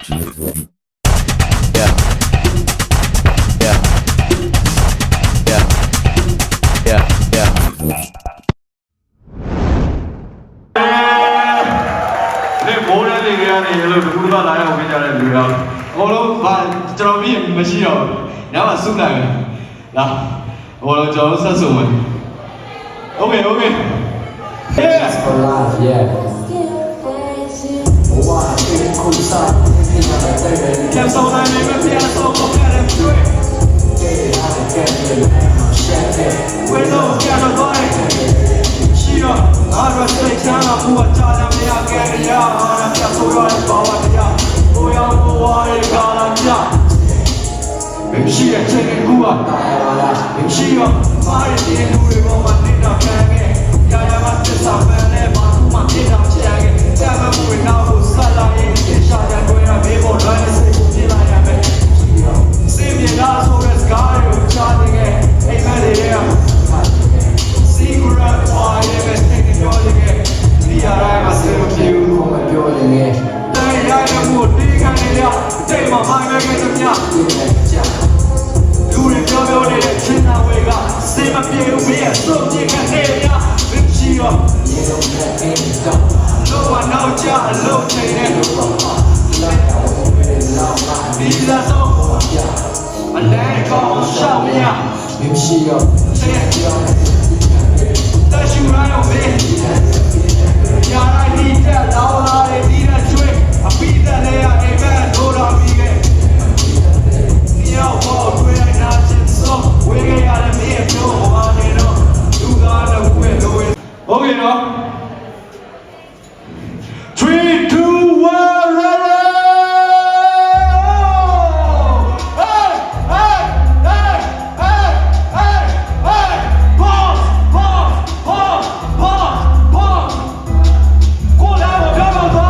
ကျွန်တော်ပြီးမရှိတော့ညမှာစုနိုင်မယ်လာဟိုတော့ကျွန်တော်ဆက်စုံမယ် Okay Yes for life yeah Can't so I never feel so good at it We know get a boy She I was say chana who a chana me a get ya I'm just so right about ya Oh ya oh I got ya She a chicken who a She a fire in who we want my dinner can get Ya ya ma this a man ma who ma dinner check Ya ma who now who sala in sha ya go ya be bo right say who feel like ya me See me last so this guy who charging it Hey man yeah Secret why you been taking your leg The I must tell you come and building it Hey ya ya mo di kan ya Hey ma ma me get them yaလူတွေပြောပြောနေတဲ့ချင်းသားဝေကစေမပြေဘူးမင်းစုံကြည့်ကနေရမင်းရှိရောရေလုံးနဲ့အင်းတော့လောကနောက်ကျအလုံးချိန်နဲ့လက်အောင်ပဲလောက်ပါဒီလာဆုံးအလဲကောင်းရှောင်းရမရှိရော တရှိရအောင်ပဲညာလိုက်ဒီတက်လောင်းလာတဲ့ဒီနဲ့ကျွေးအပိတက်လေးရအိမ်မက်လို့တော်ပြီးခဲ့ရောက်ပေါ်တွေ့လိုက်တာချင်းစောဝေးရတဲ့မြေပြောပါနေတော့လူသားတော့ဝဲလို့โอเคနော် 3 2 1 ready hey hey hey hey hey hey pause pause pause pause pause ကိုလာတော့ပြောတော့တော့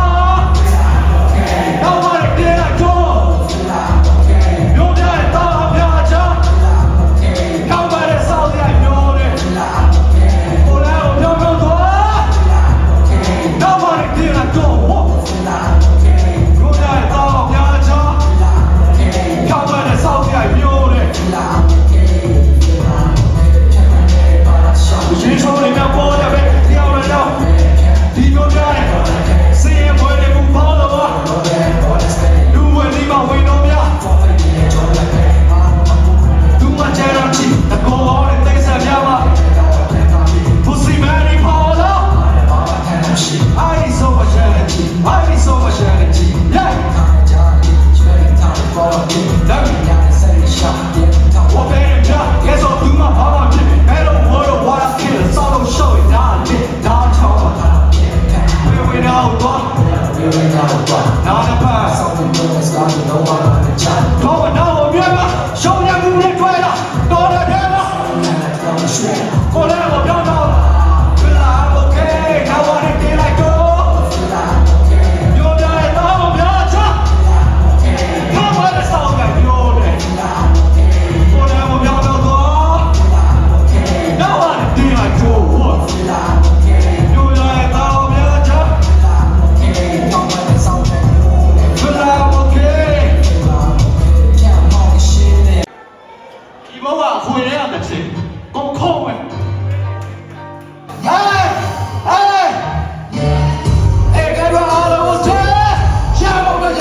ဘာလဲတဲ့တော့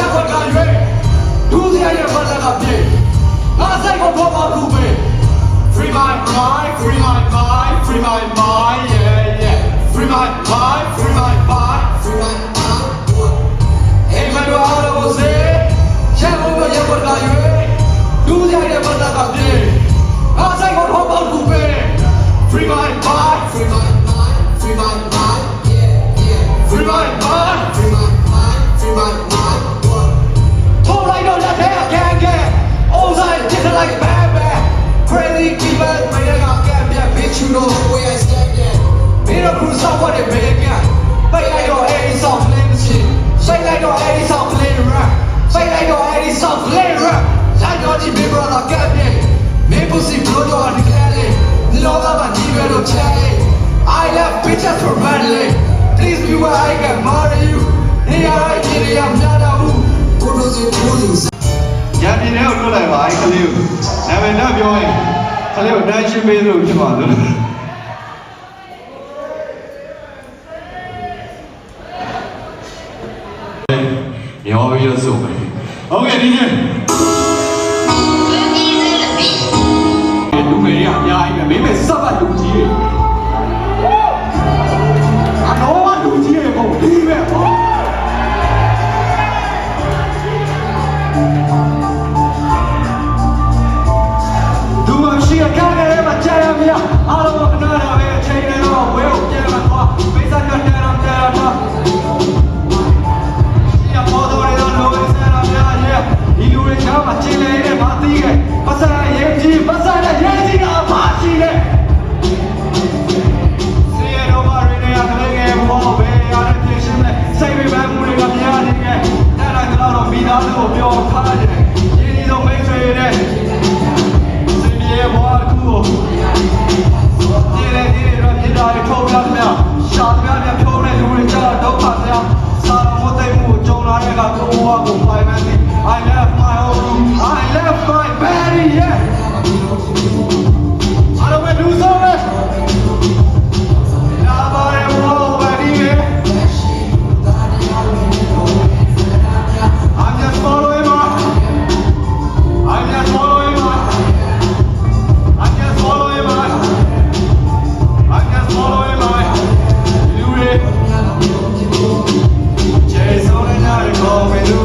Just for badly, please be where I can marry you. Hey, I like it, I'm not a who. လေးကိုတန်းရှင်းပေးလို့ဖြစ်ပါလို့ရောပြီးတော့ဆိုမယ်โอเคဒီနေ့လူငယ်တွေအများကြီးပဲမင်းစပ်လူကြီးတွေအတော့လူကြီးတွေပေါ့ဒီပဲဟောဒူမရှိရကားနဲ့မကြရမရအားလုံးကနားရပဲအချိန်နဲ့တော့ဝဲကိုပြန်လာတော့မိစ္ဆာကတည်းကတော့ပေါ်တော်ရတော့လို့ဆရာများရဲ့ဒီလူတွေချားမှာကျင်းလေတဲ့မသိရဲ့ပတ်စံရဲ့ကြီးပတ်စံရဲ့ရဲ့ကြီးကအမကြီးတဲ့စီရတော့ဘာရင်းနဲ့ကလေးငယ်ဘောပဲရတဲ့ပြင်ရှင်းတဲ့စိတ်ပဲမှုတွေကများနေရဲ့တဲ့လိုက်တော့မိသားစုကိုပြောထားတယ်ရင်းနှီးဆုံးမိတ်ဆွေတဲ့စီပြေဘောကူကိုဒီလေဒီတော့ပြည်သားတွေထုတ်ပြများရှာပြများဖြုံးတဲ့လူတွေကြားဒုက္ခများစာမသိမှုကြုံလာတဲ့ကကိုဘဝကိုပိုင်မှန်းသိ I left my home room I left my body yeah အားလုံးပဲလူဆုံးပဲလာပါရဲ့ဘောပဲဒီပဲ I'm just following my I'm just following my I'm just following my I'm just following my လူတွေ Jason and I go with you.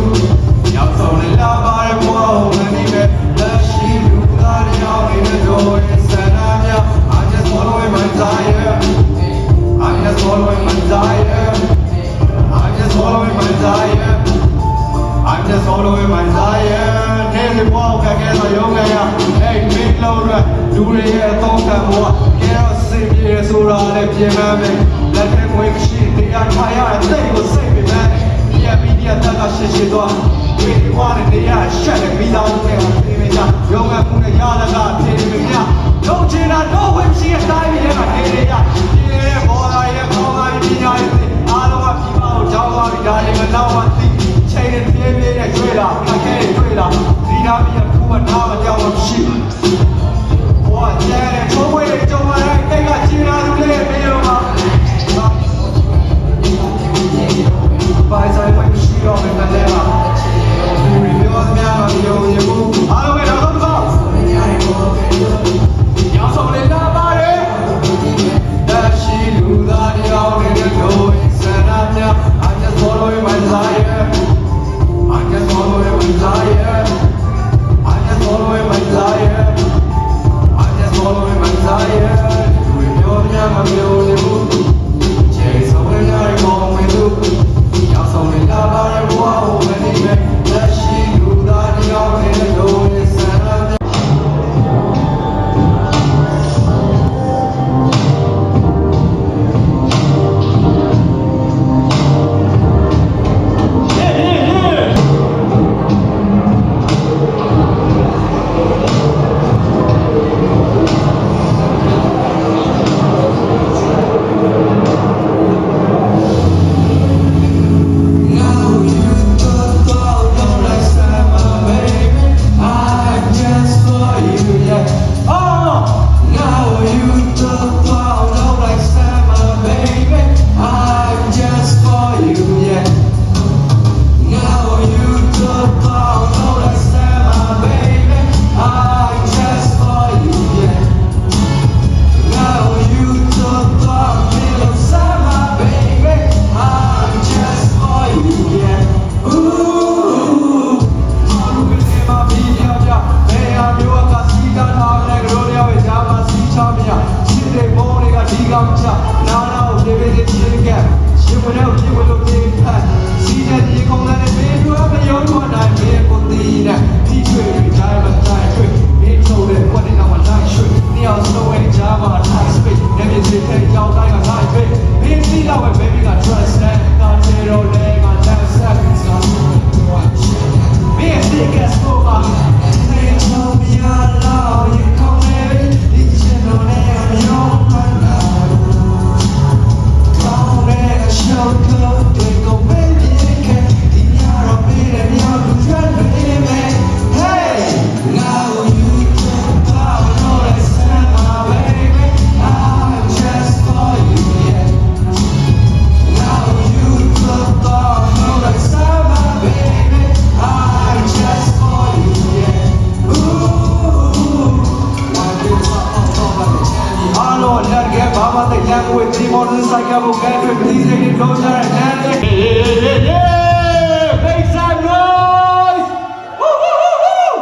You're so in love, I'm more than even the sheep. You got it all in the door. I'm just following my desire. I'm just following my desire. I'm just following my desire. I'm just following my desire. Take the walk again, the young man. Hey, big loader, do it here, don't come more. Get us save here, so I'll let you have it. Let them wake shit, they are tired, they will save it, man. Yeah, media, that shit, we wanted the ass, shut it, be down there, young man, put a yard of that, take me out. Don't you know when she is diving in a head? Yeah, boy, I am all I need. I don't want people, Java, dying, and now I think, chain and baby, and trailer, I can't trailer. Did I be a poor and now a yellow sheep? What, yeah, and go away, don't want to take a chin out of the middle. By the time you see all in the letter, you reveal the man of you. I don't know what about. You're so in the body that she knew that you're in the door. I'm just following my desire. I'm just following my desire. I'm just following my desire. I'm just following my desire. You reveal the man of you. Chase over the night, go with you. You're so in love, I'm wow, anyway. That she knew that you're in the door. ဒီမော်ဒယ်ဆိုင်ကကိုကဲတွေ့ပြီးစိတ်တွေလုံးချတဲ့နားနဲ့ Make some noise Woo woo woo woo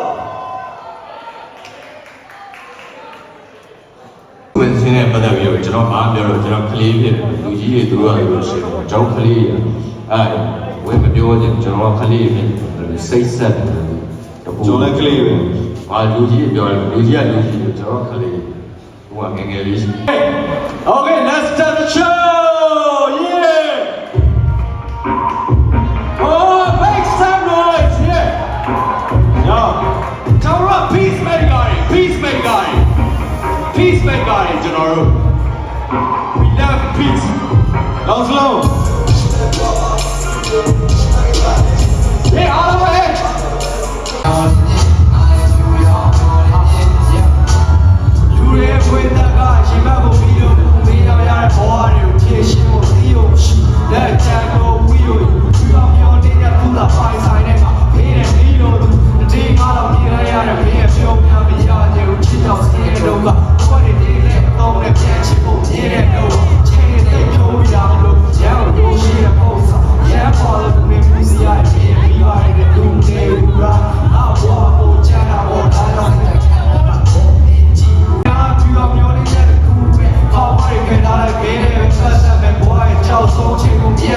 ဝင်စင်းတဲ့ပတ်သက်ပြီးတော့ကျွန်တော်ဘာပြောလို့ကျွန်တော်ကလေးဖြစ်လူကြီးတွေသူတို့ကလို့ရှိတယ်ကျွန်တော်ကလေးဝင်မပြောချင်ကျွန်တော်ကလေးဖြစ်စိတ်ဆက်တယ်တပူ ကျွန်တော်လည်းကလေးပဲ ဘာလူကြီးပြောတယ်လူကြီးကလူကြီးကျွန်တော်ကလေးဟိုကငယ်ငယ်လေးရှိ Okay let's start the show yeah Oh make some noise yeah Yo Tower up peace make guy peace make guy peace make guy ကျွန်တော်တို့ We love peace လောက်စလုံး Yeah all the wayလူတွေဝေဒကရှင်မကိုပြီးတော့မေးတော့ရတဲ့ဘဝတွေကိုဖြည့်ရှင်းဖို့သိရုံရှိလက်ချန်ကိုဝီယိုပြောင်းပြောင်းနေတဲ့သူသာပိုင်ဆိုင်တဲ့မှာဖေးတဲ့ပြီးတော့သူဒီကားတော့မြင်ရရတဲ့ဘေးရဲ့ပြောင်းများမရတဲ့ကိုချစ်တော့စင်းတဲ့တော့ကဘာတွေဒီလဲတော့နဲ့ပြန်ချစ်ဖို့မြင်တဲ့တော့ချင်းတဲ့ဖြိုးရမလို့ရအောင်လို့ရှိတဲ့ပုံစံရပေါ်လို့မြင်မှုစီရတဲ့ပြီးပါတဲ့လူတွေကအောက်ဘောကိုချမ်းသာပေါ်လာတော့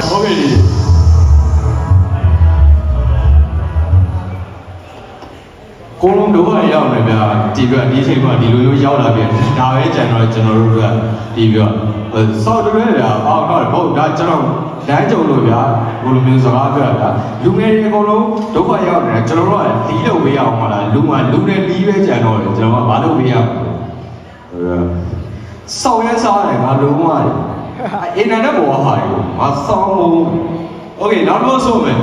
ဟုတ်ကဲ့လေကိုလုံးတော့ရောက်နေဗျာဒီပြဒီချိန်မှာဒီလိုမျိုးရောက်လာပြန်ဒါပဲကျွန်တော်တို့ကဒီပြစောက်တွဲဗျာအောက်တော့ဟုတ်ဒါကျွန်တော်လမ်းကြုံလို့ဗျာဘလိုမျိုးစကားပြောတာလူငယ်တွေအကုန်လုံးဒုက္ခရောက်နေတယ်ကျွန်တော်တို့ကလီးလို့ပေးအောင်မလားလူနဲ့လီးပဲကြံတော့တယ်ကျွန်တော်ကဘာလို့ပေးရဆောက်ရဲစားတယ်ငါလုံးဝအင်တာနက်ပေါ်ဟာတယ်ငါစောင်းလို့โอเคနောက်တော့ဆိုမယ်